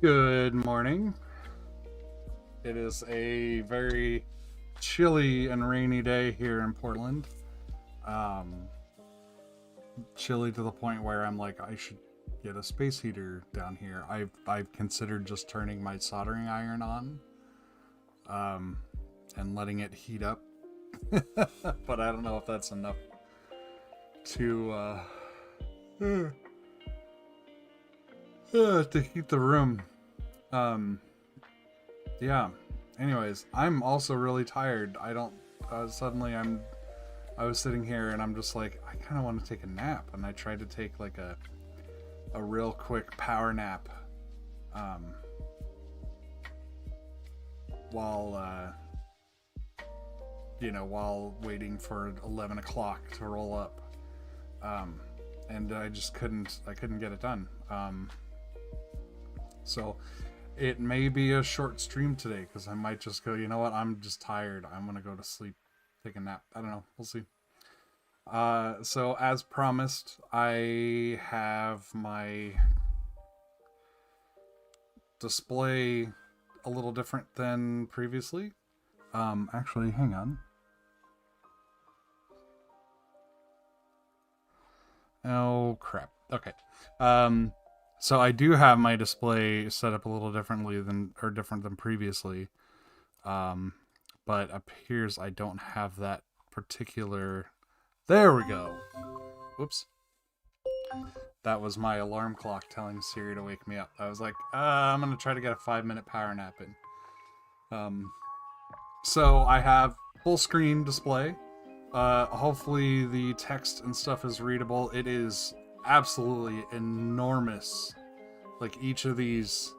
Good morning. It is a very chilly and rainy day here in Portland. Um, Chilly to the point where I'm like, I should get a space heater down here. I've considered just turning my soldering iron on, um, and letting it heat up, but I don't know if that's enough to to heat the room. Um, yeah. Anyways, I'm also really tired. I don't. Suddenly, I was sitting here and I'm just like, I kind of want to take a nap, and I tried to take like a real quick power nap, um, while while waiting for 11 o'clock to roll up, um, and I just couldn't. I couldn't get it done. So it may be a short stream today because I might just go, you know what, I'm just tired. I'm going to go to sleep, take a nap. I don't know. We'll see. So as promised, I have my display a little different than previously. Actually, hang on. Oh, crap. Okay. So I do have my display set up a little differently different than previously. But appears I don't have that particular. There we go. Whoops. That was my alarm clock telling Siri to wake me up. I was like, I'm gonna try to get a 5-minute power nap in. So I have full screen display. Hopefully the text and stuff is readable. It is absolutely enormous. Like, each of these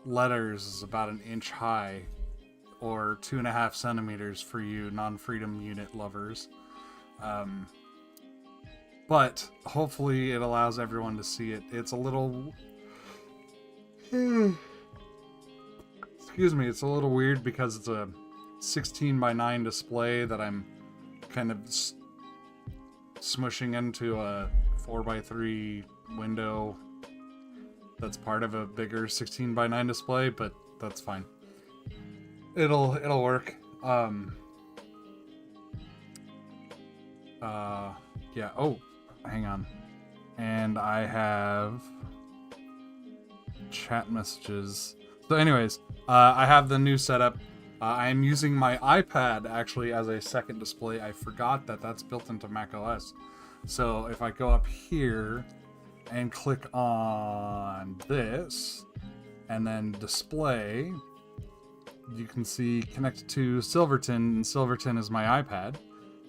letters is about an inch high, or 2.5 centimeters for you non-freedom unit lovers. But hopefully it allows everyone to see it. It's a little excuse me, it's a little weird because it's a 16 by 9 display that I'm kind of smushing into a 4 by 3 window that's part of a bigger 16 by 9 display, but that's fine. It'll work. Yeah. Oh, hang on. And I have chat messages. So anyways, I have the new setup. I'm using my iPad actually as a second display. I forgot that that's built into macOS. So if I go up here and click on this and then display, you can see connected to Silverton, and Silverton is my iPad.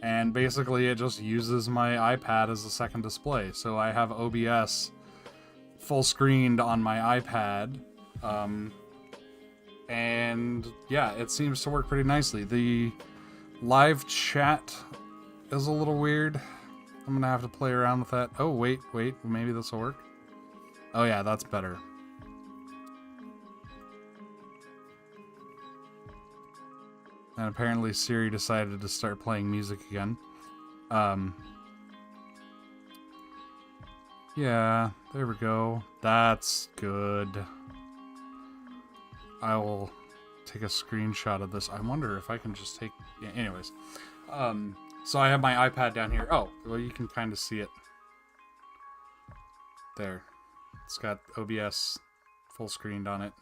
And basically it just uses my iPad as a second display. So I have OBS full screened on my iPad. And yeah, it seems to work pretty nicely. The live chat is a little weird. I'm gonna have to play around with that. Oh, wait, maybe this will work. Oh yeah, that's better. And apparently Siri decided to start playing music again. Yeah, there we go. That's good. I will take a screenshot of this. I wonder if I can just take... Yeah, anyways. So I have my iPad down here. Oh, well, you can kind of see it. There. It's got OBS full screened on it.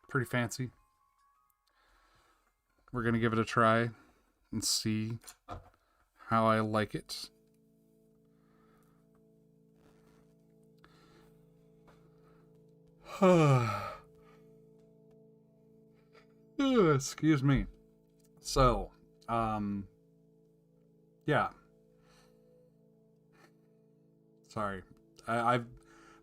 Pretty fancy. We're going to give it a try and see how I like it. Excuse me. So, yeah. Sorry. I've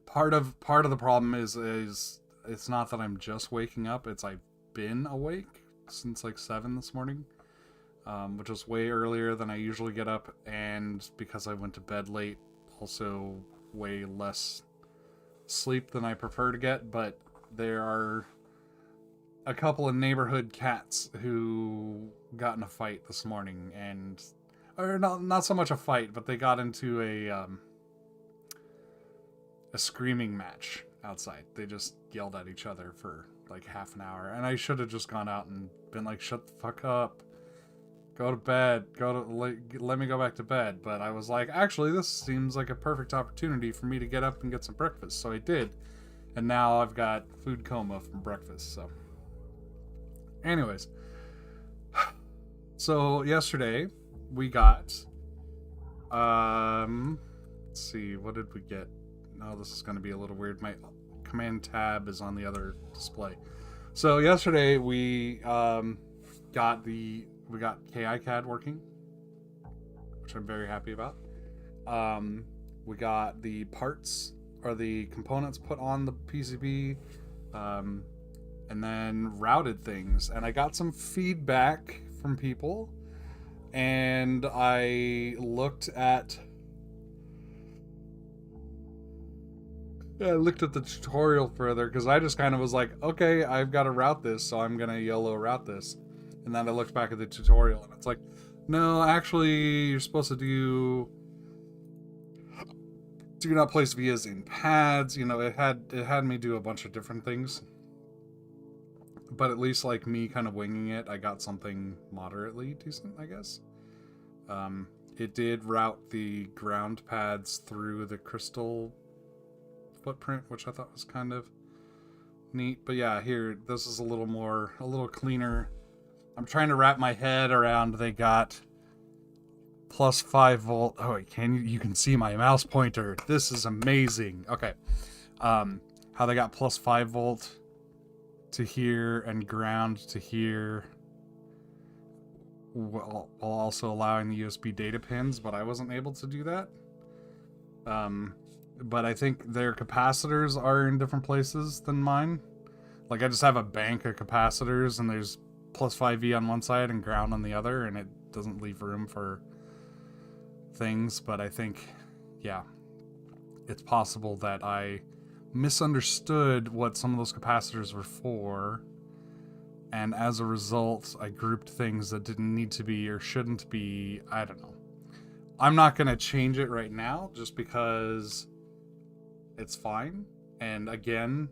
part of the problem is it's not that I'm just waking up, it's I've been awake since like 7 this morning, which was way earlier than I usually get up, and because I went to bed late, also way less sleep than I prefer to get. But there are a couple of neighborhood cats who got in a fight this morning, or not so much a fight, but they got into a screaming match outside. They just yelled at each other for like half an hour, and I should have just gone out and been like, shut the fuck up, go to bed, let me go back to bed. But I was like, actually, this seems like a perfect opportunity for me to get up and get some breakfast. So I did, and now I've got food coma from breakfast. So anyways, so yesterday we got let's see, what did we get? No, this is going to be a little weird. My command tab is on the other display. So yesterday we got kicad working, which I'm very happy about. We got the parts or the components put on the PCB, and then routed things. And I got some feedback from people, and I looked at the tutorial further, because I just kind of was like, okay, I've got to route this, so I'm gonna YOLO route this. And then I looked back at the tutorial, and it's like, no, actually, you're supposed to do not place vias in pads. You know, it had me do a bunch of different things, but at least like me kind of winging it, I got something moderately decent, I guess. It did route the ground pads through the crystal footprint, which I thought was kind of neat. But yeah, here, this is a little cleaner. I'm trying to wrap my head around, they got plus 5 volt. Oh, wait, you can see my mouse pointer. This is amazing. Okay. How they got plus 5 volt to here and ground to here, while also allowing the USB data pins, but I wasn't able to do that. But I think their capacitors are in different places than mine. Like, I just have a bank of capacitors, and there's plus 5V on one side and ground on the other, and it doesn't leave room for things. But I think, yeah, it's possible that I misunderstood what some of those capacitors were for, and as a result, I grouped things that didn't need to be or shouldn't be. I don't know. I'm not going to change it right now, just because it's fine. And again,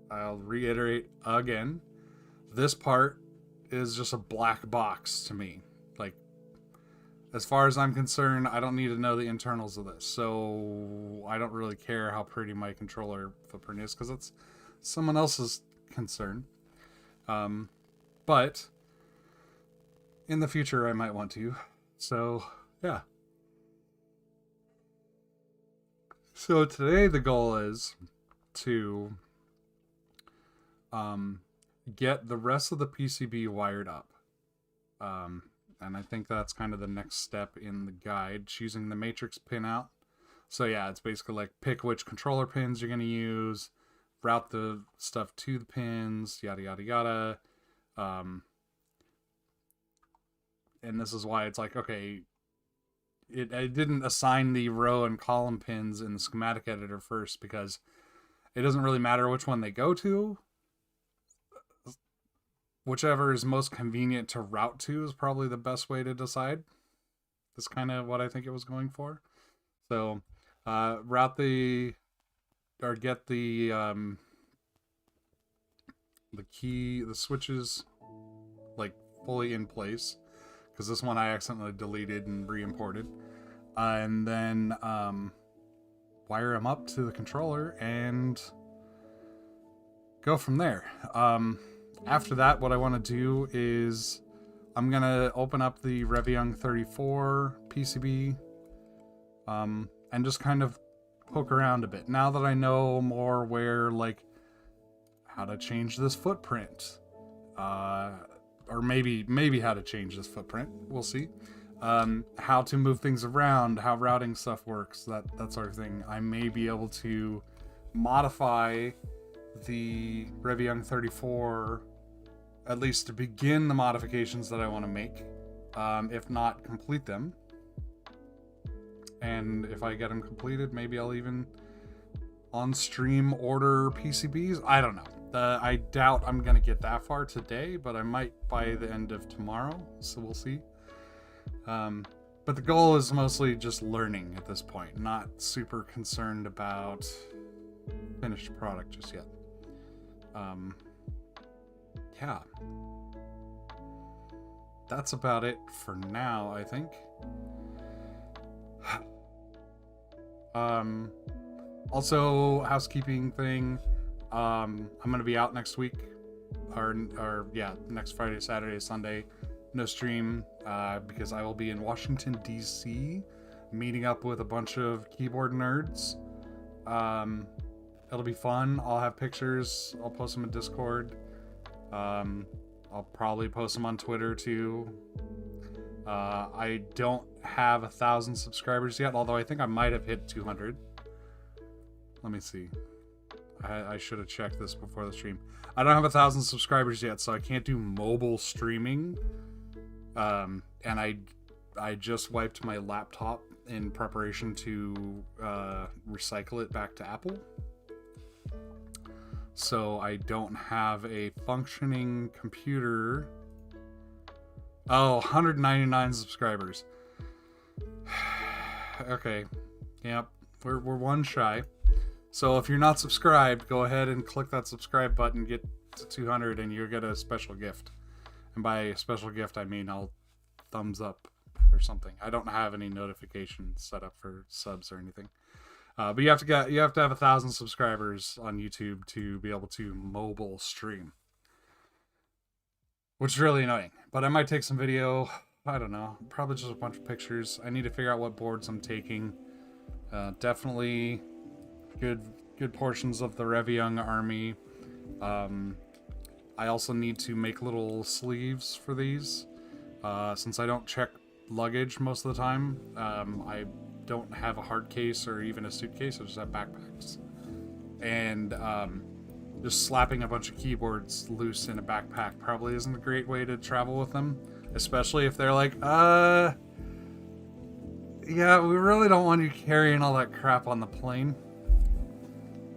I'll reiterate again, this part is just a black box to me. Like, as far as I'm concerned, I don't need to know the internals of this. So I don't really care how pretty my controller footprint is, because it's someone else's concern. But in the future, I might want to. So, yeah. So today the goal is to get the rest of the PCB wired up. And I think that's kind of the next step in the guide, choosing the matrix pin out. So yeah, it's basically like pick which controller pins you're going to use, route the stuff to the pins, yada, yada, yada. And this is why it's like, okay, I didn't assign the row and column pins in the schematic editor first, because it doesn't really matter which one they go to. Whichever is most convenient to route to is probably the best way to decide. That's kind of what I think it was going for. So, get the switches like fully in place, because this one I accidentally deleted and re-imported, and then wire them up to the controller and go from there. After that, what I want to do is I'm going to open up the Reviung 34 PCB and just kind of poke around a bit. Now that I know more where, like, how to change this footprint, or maybe how to change this footprint, we'll see. How to move things around, how routing stuff works, that sort of thing. I may be able to modify the Reviung 34, at least to begin the modifications that I want to make, if not complete them. And if I get them completed, maybe I'll even on stream order PCBs. I don't know. I doubt I'm going to get that far today, but I might by the end of tomorrow, so we'll see. But the goal is mostly just learning at this point, not super concerned about finished product just yet. Yeah. That's about it for now, I think. Also, housekeeping thing. I'm gonna be out next week, or yeah, next Friday, Saturday, Sunday. No stream because I will be in Washington D.C. meeting up with a bunch of keyboard nerds. It'll be fun. I'll have pictures. I'll post them in Discord. I'll probably post them on Twitter too. I don't have 1,000 subscribers yet, although I think I might have hit 200. Let me see. I should have checked this before the stream. I don't have 1,000 subscribers yet, so I can't do mobile streaming. And I just wiped my laptop in preparation to recycle it back to Apple. So I don't have a functioning computer. Oh, 199 subscribers. Okay. Yep. We're one shy. So if you're not subscribed, go ahead and click that subscribe button, get to 200, and you'll get a special gift. And by a special gift, I mean I'll thumbs up or something. I don't have any notifications set up for subs or anything. But you have to have 1,000 subscribers on YouTube to be able to mobile stream, which is really annoying. But I might take some video. I don't know. Probably just a bunch of pictures. I need to figure out what boards I'm taking. Definitely good portions of the Reviung army. I also need to make little sleeves for these. Since I don't check luggage most of the time, I don't have a hard case or even a suitcase. I just have backpacks. And just slapping a bunch of keyboards loose in a backpack probably isn't a great way to travel with them. Especially if they're like, yeah, we really don't want you carrying all that crap on the plane.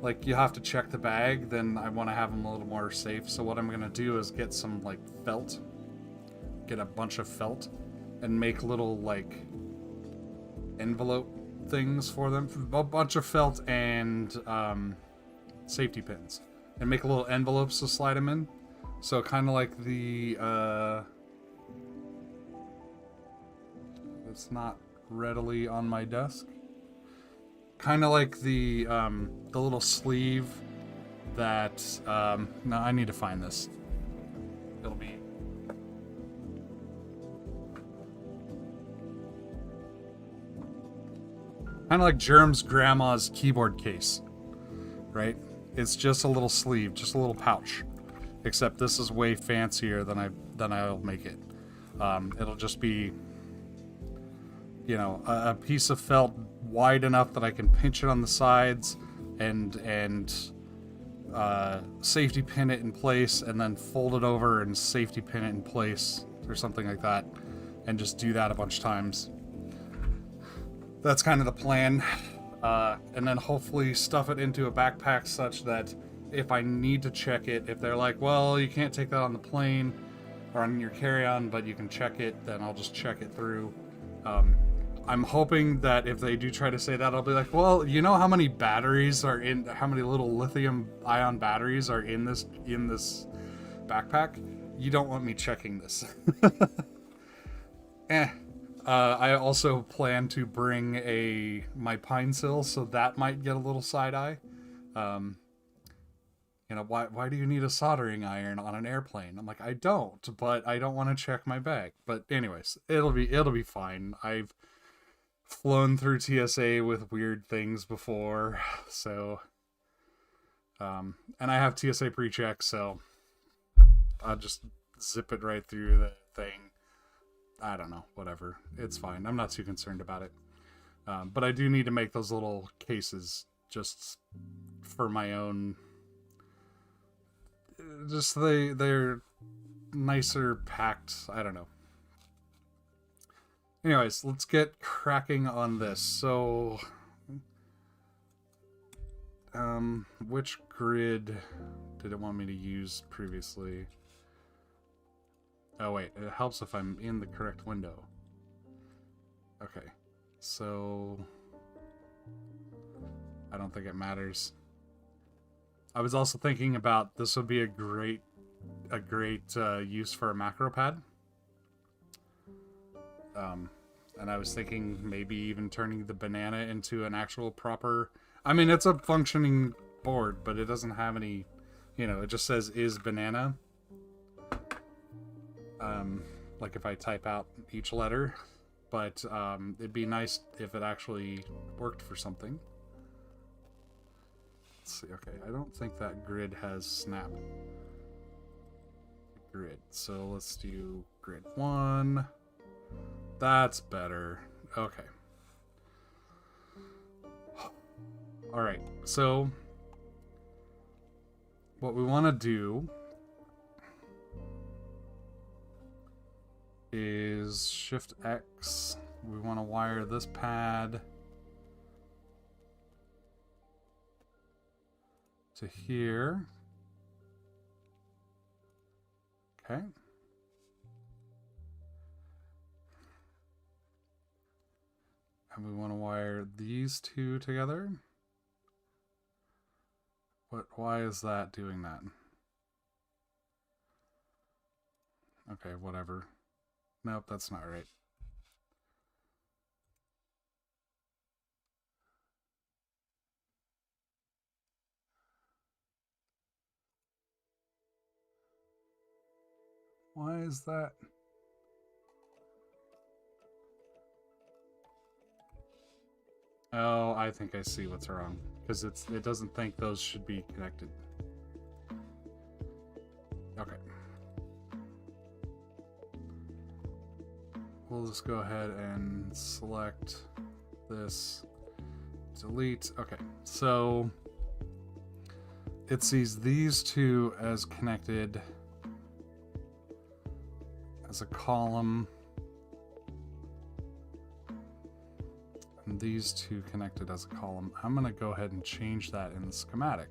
Like, you have to check the bag, then I want to have them a little more safe. So what I'm going to do is get some, like, felt. Get a bunch of felt and make little, like, envelope things for them. A bunch of felt and safety pins. And make little envelopes to slide them in. So kind of like the... it's not readily on my desk. Kind of like the little sleeve that... no, I need to find this. It'll be... kind of like Germ's grandma's keyboard case, right? It's just a little sleeve, just a little pouch. Except this is way fancier than I'll make it. It'll just be, you know, a piece of felt wide enough that I can pinch it on the sides and safety pin it in place, and then fold it over and safety pin it in place or something like that, and just do that a bunch of times. That's kind of the plan. And then hopefully stuff it into a backpack such that if I need to check it, if they're like, well, you can't take that on the plane or on your carry-on, but you can check it, then I'll just check it through. I'm hoping that if they do try to say that, I'll be like, well, you know how many batteries are in, how many little lithium-ion batteries are in this backpack? You don't want me checking this. I also plan to bring my pine sill, so that might get a little side eye. You know, why do you need a soldering iron on an airplane? I'm like, I don't, but I don't want to check my bag. But anyways, it'll be fine. I've flown through TSA with weird things before, so and I have TSA pre-check, so I'll just zip it right through the thing. I don't know, whatever. It's fine. I'm not too concerned about it. But I do need to make those little cases just for my own. Just they're nicer packed. I don't know. Anyways, let's get cracking on this. So, which grid did it want me to use previously? Oh wait, it helps if I'm in the correct window. Okay, so I don't think it matters. I was also thinking about this would be a great use for a macro pad. And I was thinking maybe even turning the banana into an actual proper... I mean, it's a functioning board, but it doesn't have any... You know, it just says is banana. Like if I type out each letter. But it'd be nice if it actually worked for something. Let's see. Okay, I don't think that grid has snap. Grid. So let's do grid 1. That's better. Okay. Alright, so what we want to do is Shift X. We want to wire this pad to here. Okay. And we want to wire these two together. Why is that doing that? Okay, whatever. Nope, that's not right. Why is that? Oh, I think I see what's wrong. Because it doesn't think those should be connected. Okay. We'll just go ahead and select this. Delete. Okay, so it sees these two as connected as a column. And these two connected as a column. I'm going to go ahead and change that in the schematic.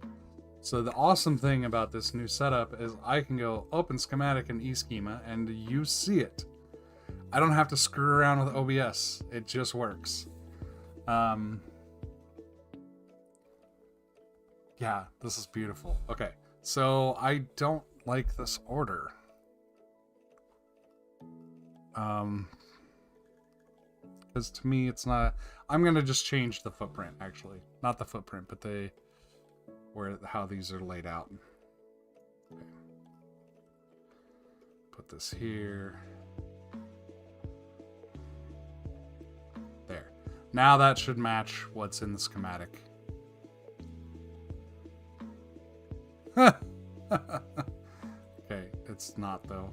So the awesome thing about this new setup is I can go open schematic in eSchema and you see it. I don't have to screw around with OBS. It just works. Yeah, this is beautiful. Okay, so I don't like this order. Because to me it's not... I'm gonna just change the footprint, actually. Not the footprint, but how these are laid out. Okay. Put this here. There. Now that should match what's in the schematic. Okay, it's not though.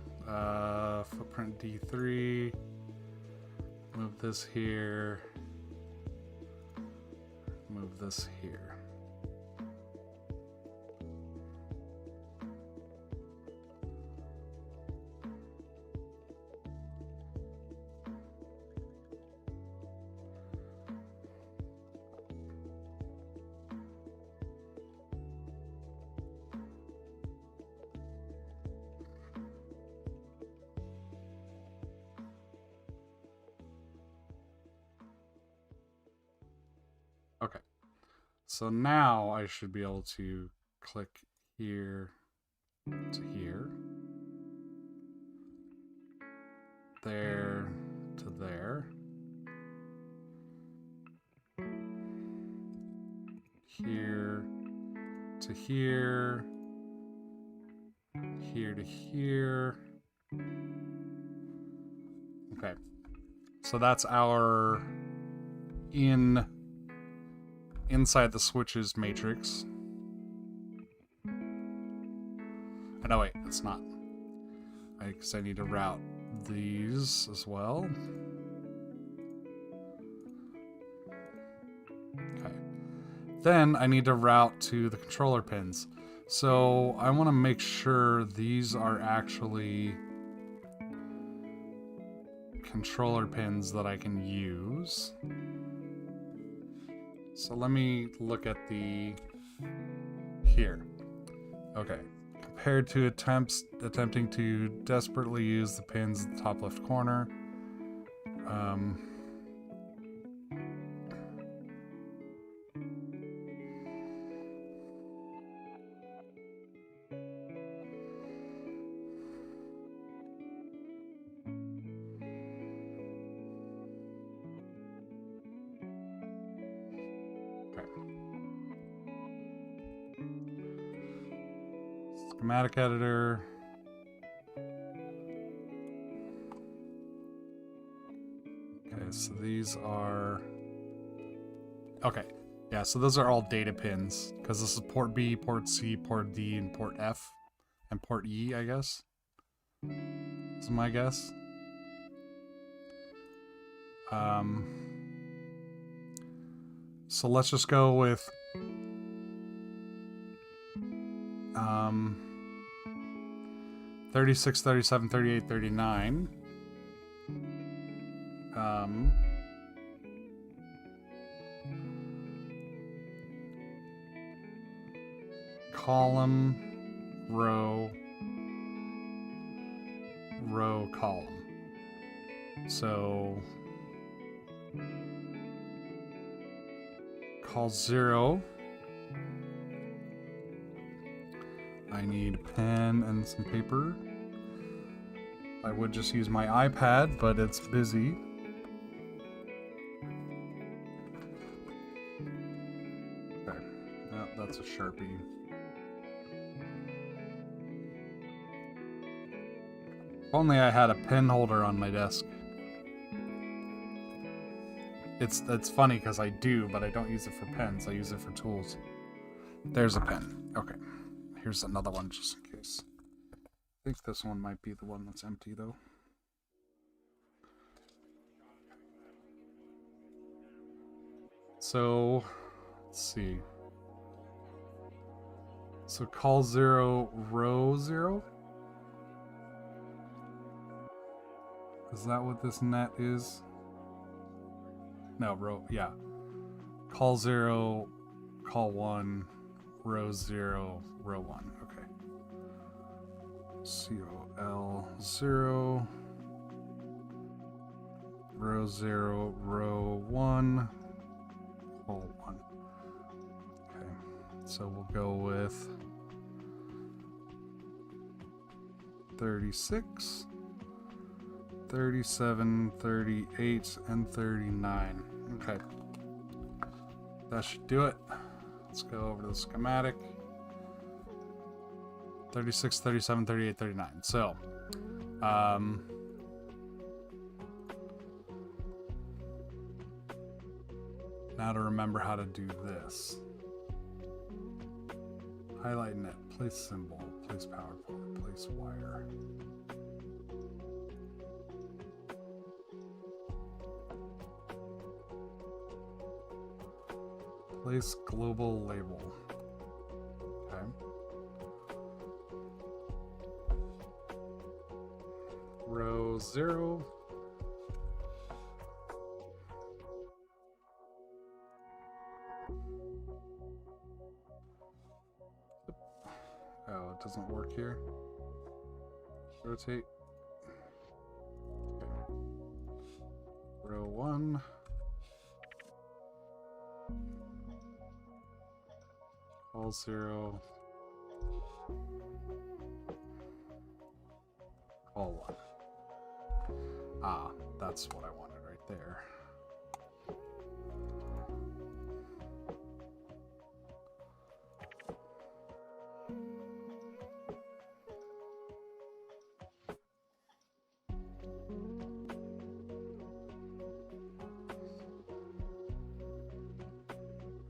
Footprint D3. Move this here. Move this here. Okay, so now I should be able to click here to here, there to there, here to here, here to here. Okay, so that's our inside the switches matrix. Oh, no, wait, it's not. Because I need to route these as well. Okay. Then I need to route to the controller pins. So I want to make sure these are actually controller pins that I can use. So let me look at the here. Okay. Compared to attempting to desperately use the pins in the top left corner. Schematic editor. Okay, so these are... Okay, yeah, so those are all data pins, because this is port B, port C, port D, and port F, and port E, I guess. This is my guess. So let's just go with 36, 37, 38, 39. Column, row, row, column. So call 0. I need a pen and some paper. I would just use my iPad, but it's busy. Okay, oh, that's a Sharpie. If only I had a pen holder on my desk. It's funny because I do, but I don't use it for pens. I use it for tools. There's a pen. Okay. Here's another one just in case. I think this one might be the one that's empty though. So, let's see. So call 0, row 0? Is that what this net is? No, row, yeah. Call 0, call 1, row 0, row 1. Okay. COL 0, row 0, row 1, call 1. Okay. So we'll go with 36, 37, 38, and 39. Okay. That should do it. Let's go over to the schematic. 36, 37, 38, 39. So, now to remember how to do this. Highlight net, place symbol, place power port, place wire. Place global label. Okay. Row 0. Oh, it doesn't work here. Rotate. Okay. Row 1. Call 0. Call 1. Ah, that's what I wanted right there.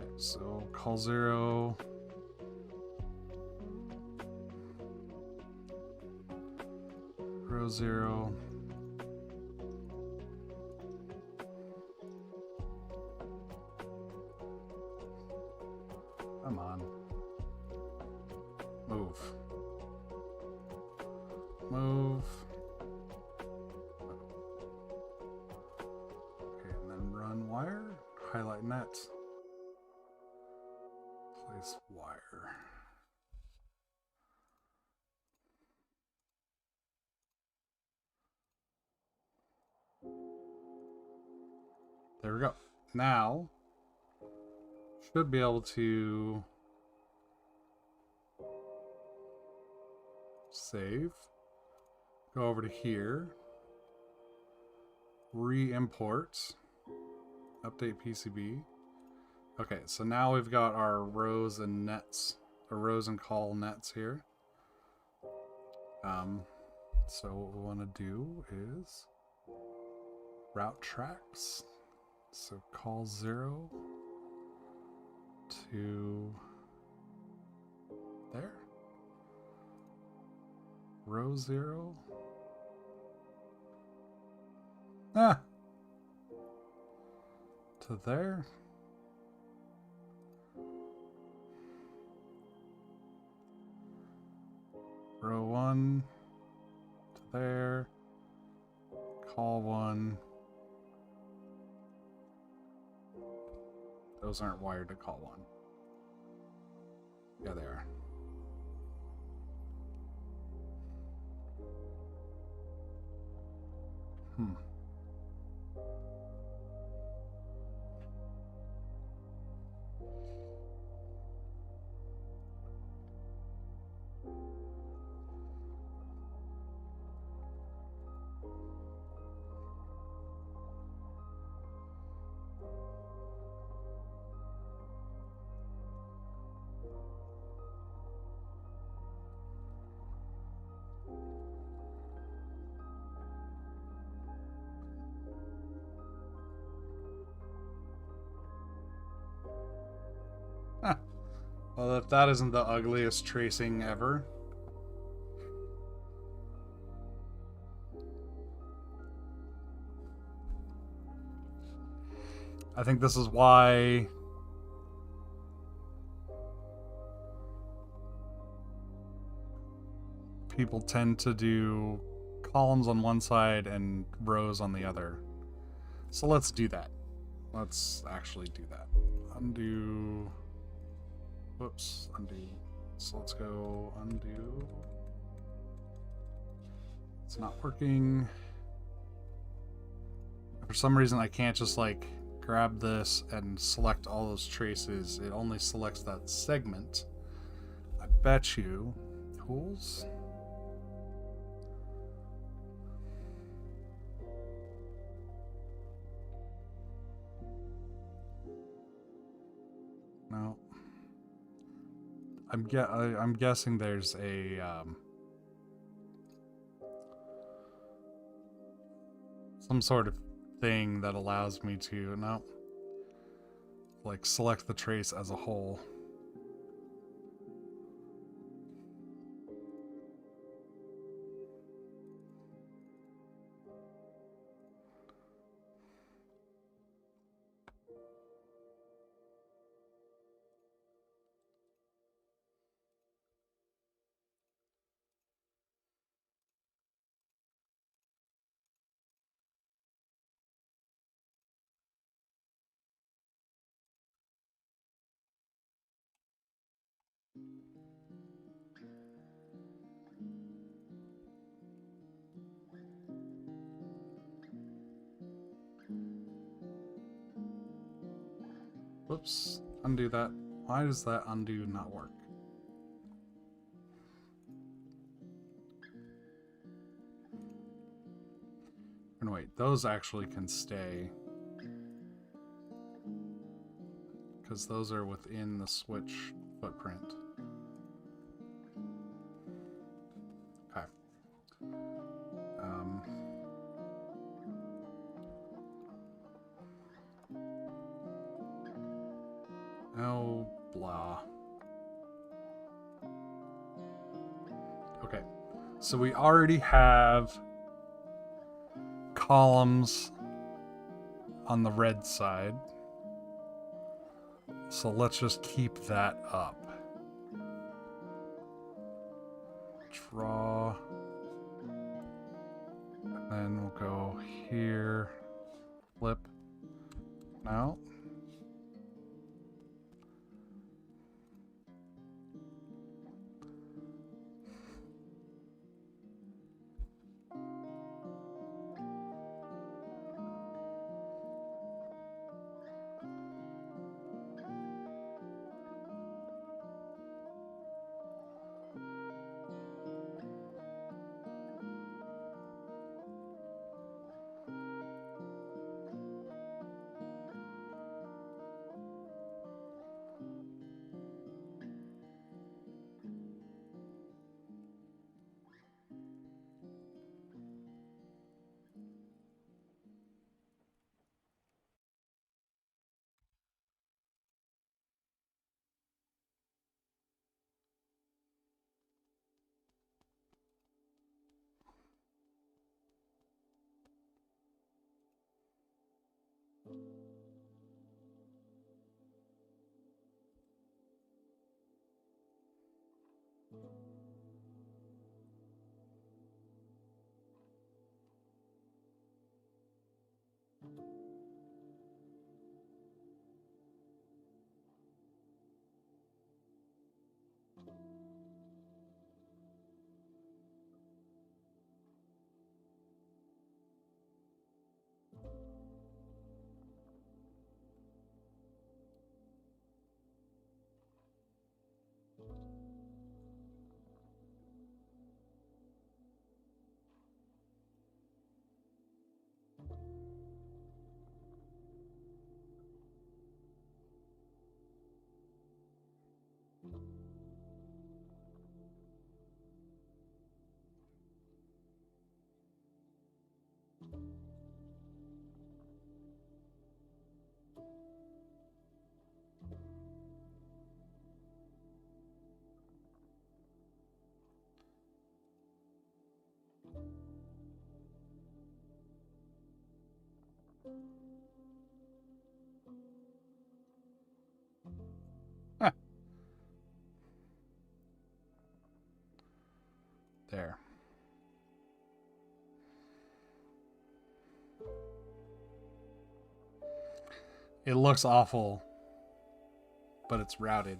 Okay, so call 0. Row 0. Come on. Move. Move. Okay, and then run wire. Highlight net. Place wire. There we go. Now, should be able to save. Go over to here. Re-import. Update PCB. Okay, so now we've got our rows and nets, or rows and call nets here. So what we want to do is route tracks. So call 0 to there. Row 0. To there. Row 1 to there. Call 1. Those aren't wired to call 1. Yeah, they are. Well, if that isn't the ugliest tracing ever. I think this is why people tend to do columns on one side and rows on the other. So let's do that. Let's actually do that. Undo. Whoops, undo. So let's go undo. It's not working. For some reason I can't just like grab this and select all those traces. It only selects that segment. I bet you. Tools. No. I'm guessing there's a some sort of thing that allows me to like select the trace as a whole. Whoops, undo that. Why does that undo not work? And wait, those actually can stay. Because those are within the switch footprint. Okay. Oh, blah. Okay. So we already have columns on the red side. So let's just keep that up. Draw. And then we'll go here. Flip. No. There. It looks awful, but it's routed.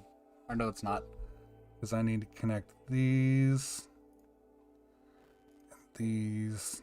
Or no, it's not. Because I need to connect these. And these.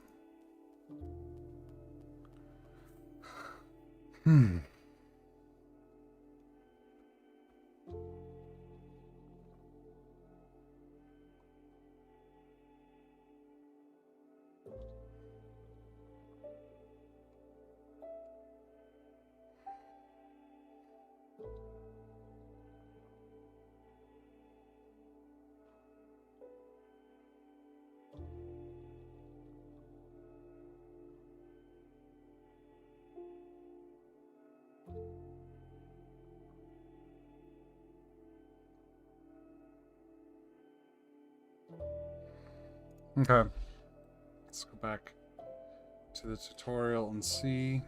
Okay. Let's go back to the tutorial and see.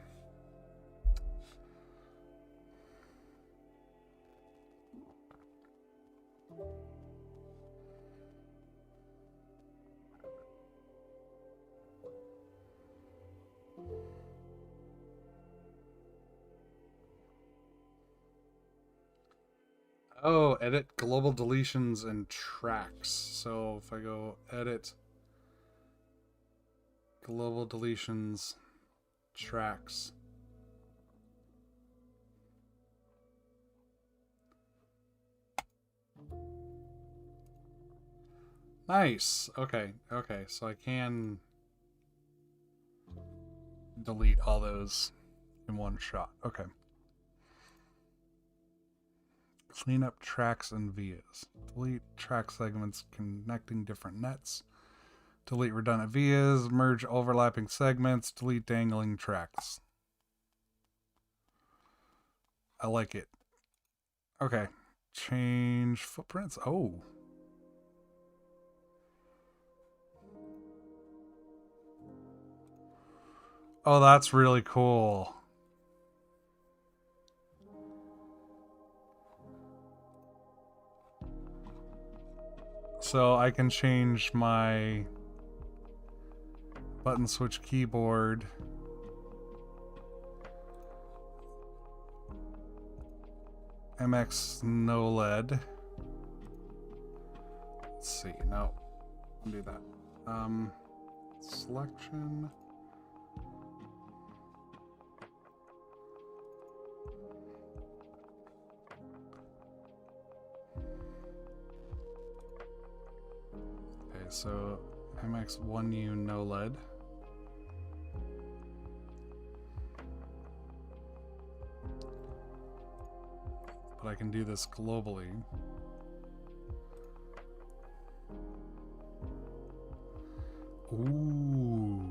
Oh, edit global deletions and tracks. So if I go edit global deletions tracks. Nice. Okay. Okay. So I can delete all those in one shot. Okay. Clean up tracks and vias. Delete track segments connecting different nets. Delete redundant vias. Merge overlapping segments. Delete dangling tracks. I like it. Okay. Change footprints. Oh. Oh, that's really cool. So I can change my button switch keyboard MX no LED. Let's see. No, I'll do that. Selection. Okay, so MX1U no LED. But I can do this globally. Ooh.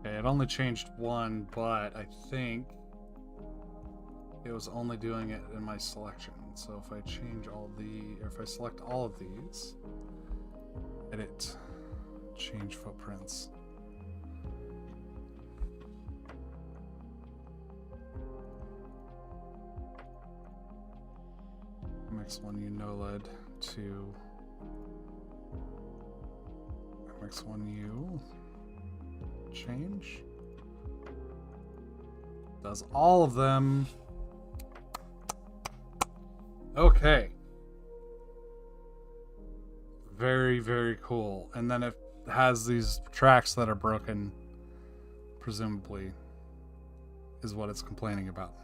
Okay, it only changed one, but I think it was only doing it in my selection. So if I change all or if I select all of these, edit, change footprints. MX1U no LED to MX1U. Change. Does all of them. Okay. Very, very cool. And then it has these tracks that are broken, presumably, is what it's complaining about.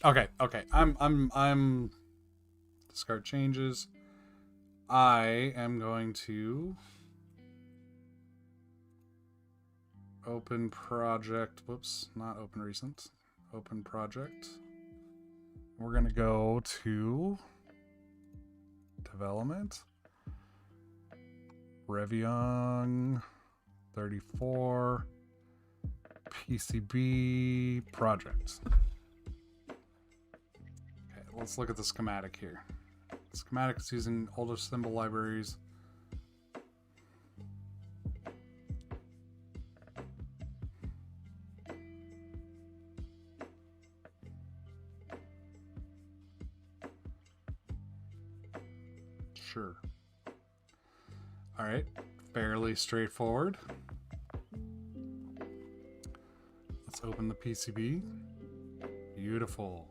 Okay, okay. I'm discard changes. I am going to open project. Whoops, not open recent. Open project. We're going to go to development. Revion 34 PCB project. Okay, let's look at the schematic here. The schematic is using older symbol libraries. Sure. All right, fairly straightforward. Let's open the PCB. Beautiful.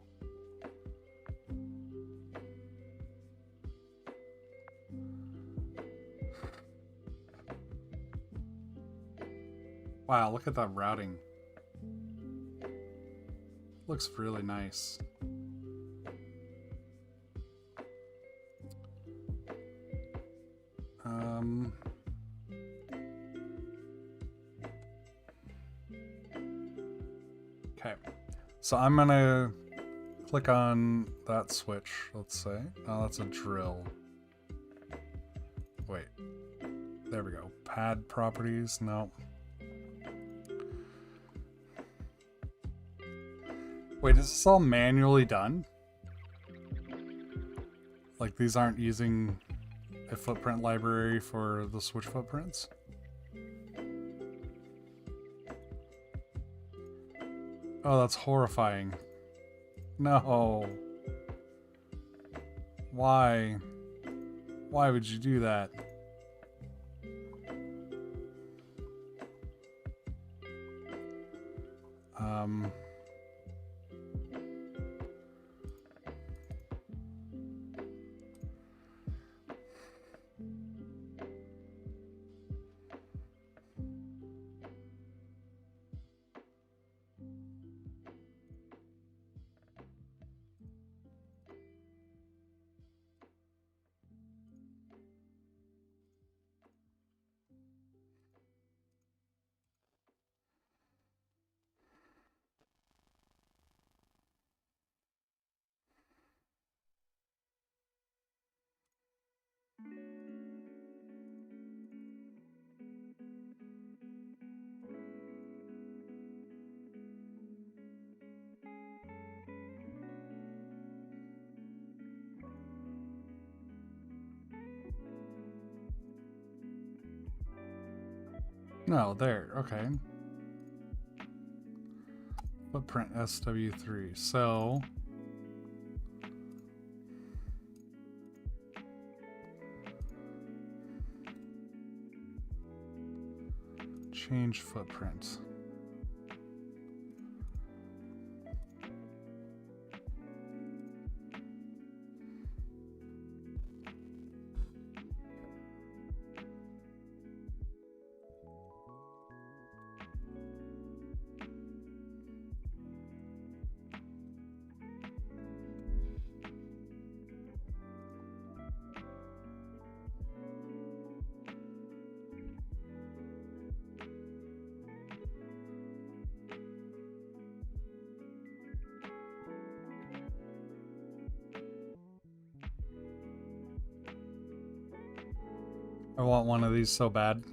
Wow, look at that routing. Looks really nice. Okay, so I'm gonna click on that switch, let's say. Oh, that's a drill. Wait, there we go. Pad properties, no. Wait, is this all manually done? Like these aren't using a footprint library for the switch footprints? Oh, that's horrifying. No. Why? Why would you do that? No, there, okay. Footprint SW3, so... change footprint. I want one of these so bad.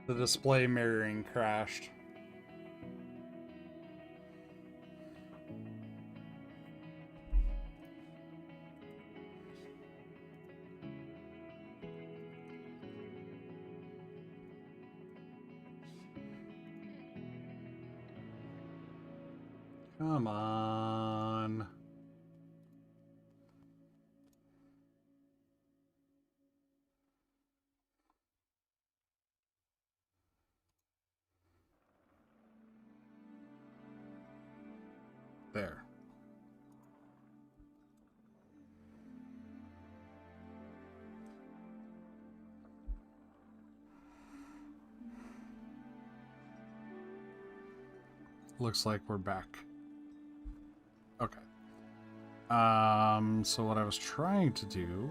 The display mirroring crashed. Come on. There. Looks like we're back. Okay. So what I was trying to do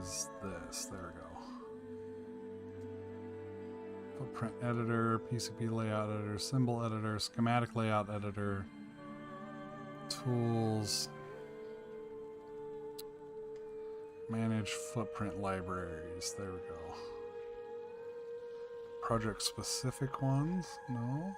is this. There we go. Footprint editor, PCB layout editor, symbol editor, schematic layout editor, tools, manage footprint libraries. There we go. Project specific ones? No.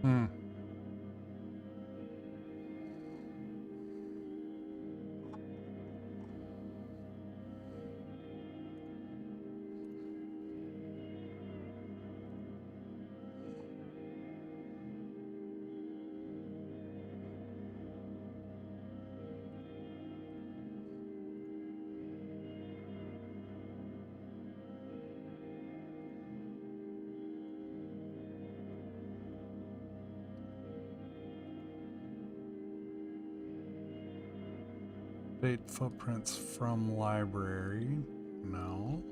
Hmm. Update footprints from library. No.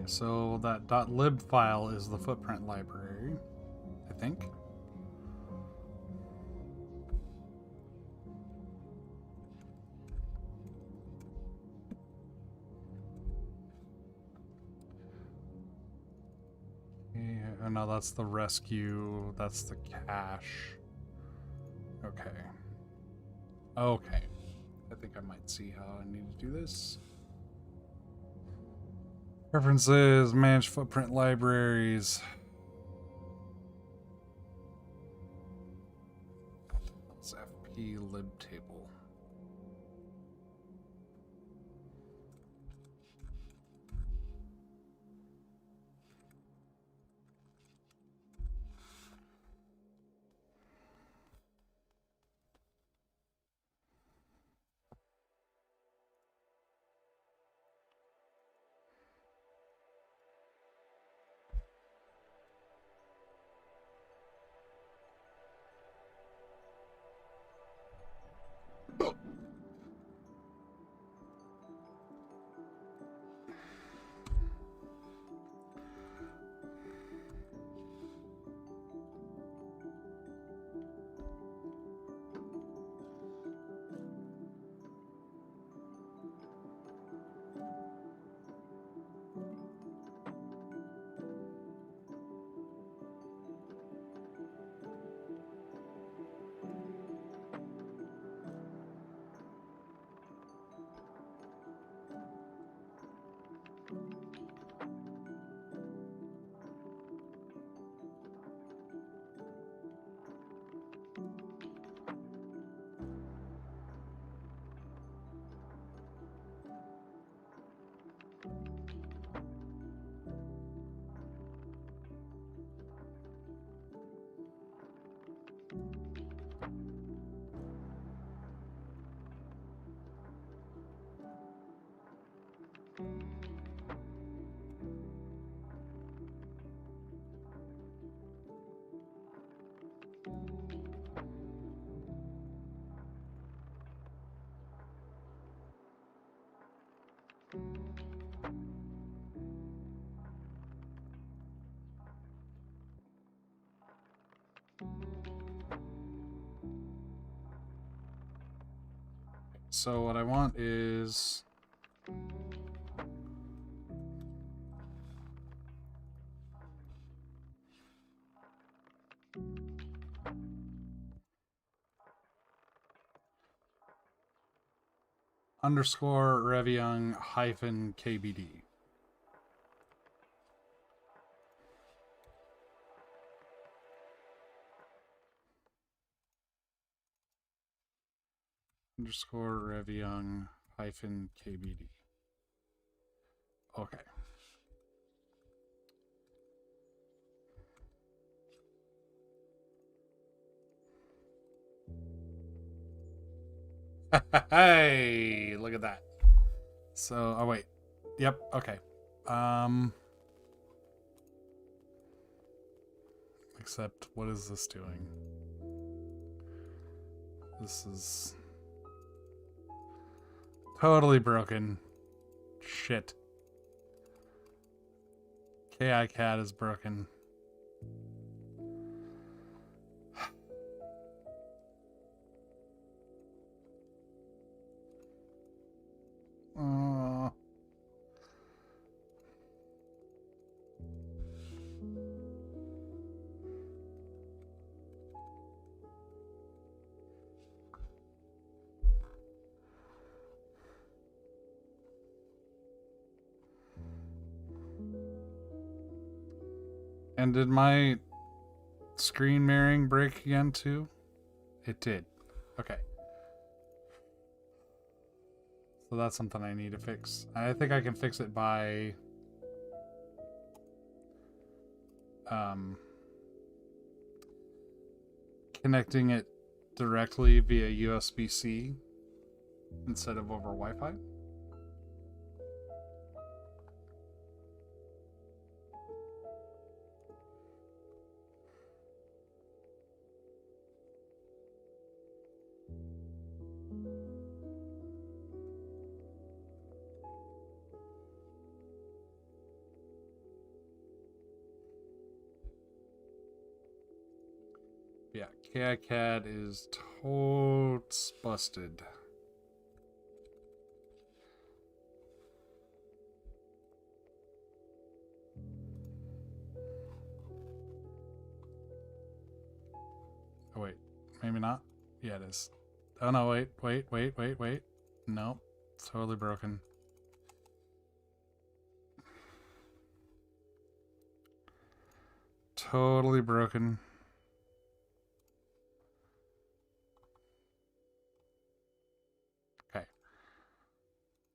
Okay, so that .lib file is the footprint library, I think. Yeah, oh no, that's the rescue. That's the cache. Okay. Okay. I think I might see how I need to do this. Preferences, manage footprint libraries. It's FP lib table. So what I want is underscore Reviung hyphen KBD. Underscore Reviung hyphen KBD. Okay. Hey, look at that. So, oh wait. Yep, okay. Except, what is this doing? This is totally broken. Shit. kicad is broken. And did my screen mirroring break again too? It did. Okay. So that's something I need to fix. I think I can fix it by connecting it directly via USB-C instead of over Wi-Fi. Yeah, kicad is totes busted. Oh wait, maybe not. Yeah, it is. Oh no, wait. Nope, totally broken. Totally broken. Okay.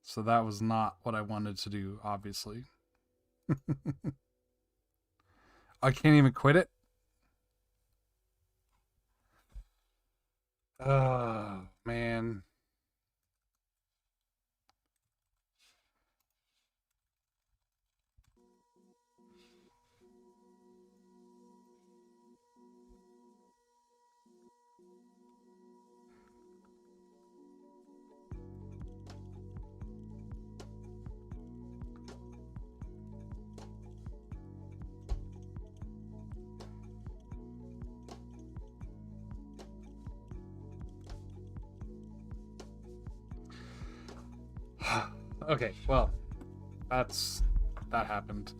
So that was not what I wanted to do, obviously. I can't even quit it. Oh, man. Okay, well, that happened.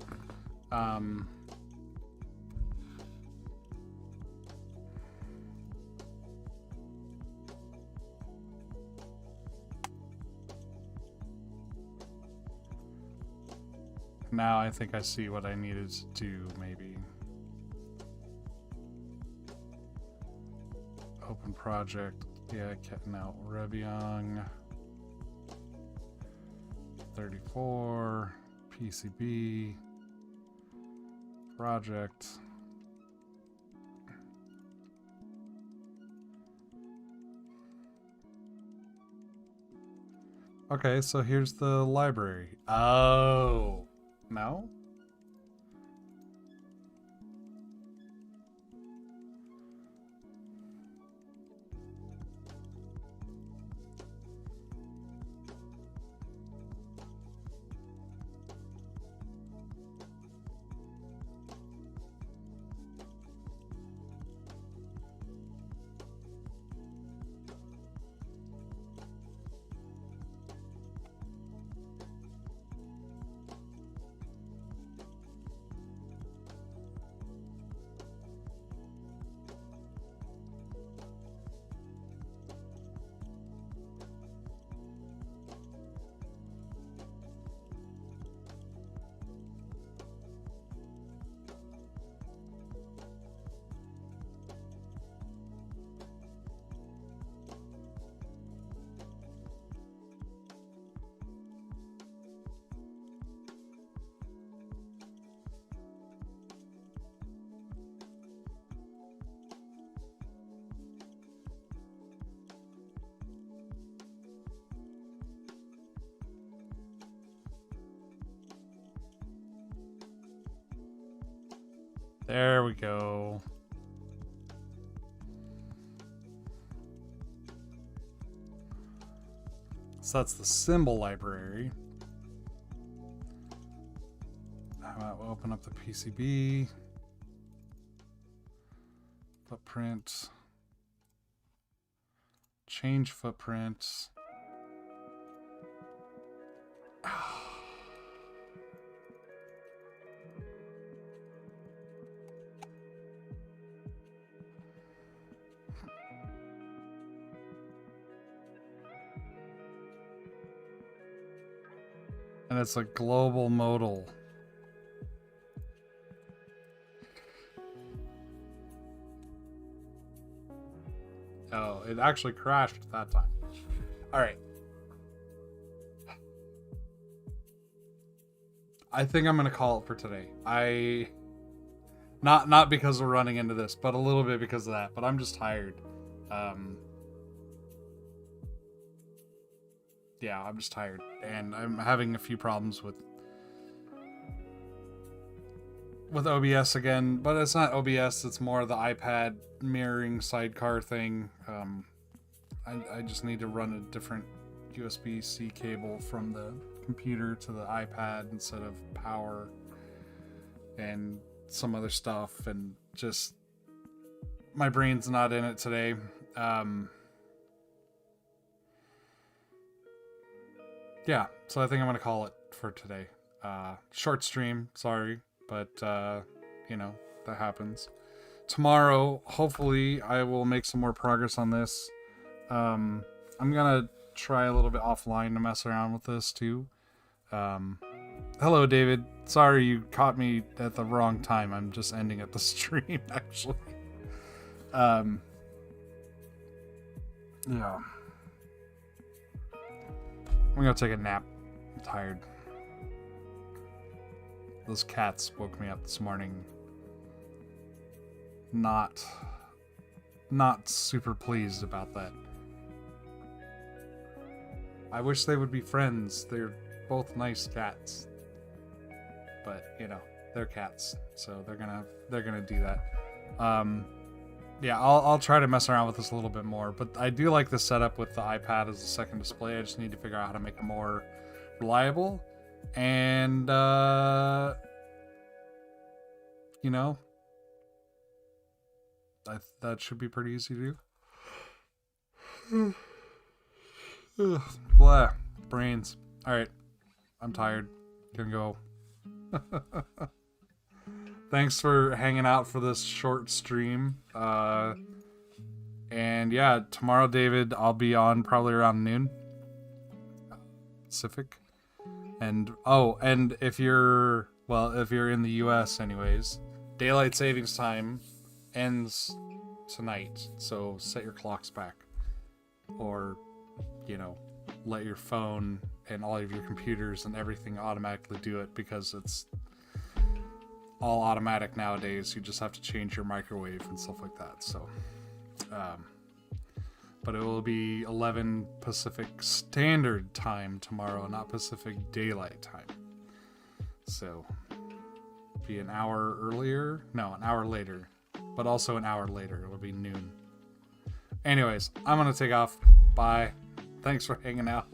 Now I think I see what I needed to do, maybe. Open project. Yeah, no, Rebiong. 34. PCB. Project. Okay, so here's the library. Oh. No? There we go. So that's the symbol library. We'll open up the PCB. Footprint. Change footprint. And it's a global modal. Oh, it actually crashed that time. All right. I think I'm gonna call it for today. Not because we're running into this, but a little bit because of that. But I'm just tired. Yeah, I'm just tired, and I'm having a few problems with OBS again. But it's not OBS; it's more the iPad mirroring sidecar thing. I just need to run a different USB-C cable from the computer to the iPad instead of power and some other stuff, and just my brain's not in it today. Yeah, so I think I'm gonna call it for today. Short stream, sorry, but you know, that happens. Tomorrow, hopefully, I will make some more progress on this. I'm gonna try a little bit offline to mess around with this too. Hello, David. Sorry you caught me at the wrong time. I'm just ending at the stream, actually. Yeah. I'm gonna take a nap. I'm tired. Those cats woke me up this morning. Not super pleased about that. I wish they would be friends. They're both nice cats. But, you know, they're cats, so they're gonna do that. Yeah, I'll try to mess around with this a little bit more, but I do like the setup with the iPad as a second display. I just need to figure out how to make it more reliable, and you know, that should be pretty easy to do. Blah, brains. All right, I'm tired. Gonna go. Thanks for hanging out for this short stream. And yeah, tomorrow, David, I'll be on probably around noon Pacific. And and if you're in the US anyways, daylight savings time ends tonight. So set your clocks back, or you know, let your phone and all of your computers and everything automatically do it, because it's all automatic nowadays. You just have to change your microwave and stuff like that. So but it will be 11 Pacific Standard Time tomorrow, not Pacific Daylight Time. So be an hour earlier, no, an hour later, but also an hour later. It will be noon. Anyways, I'm gonna take off. Bye. Thanks for hanging out.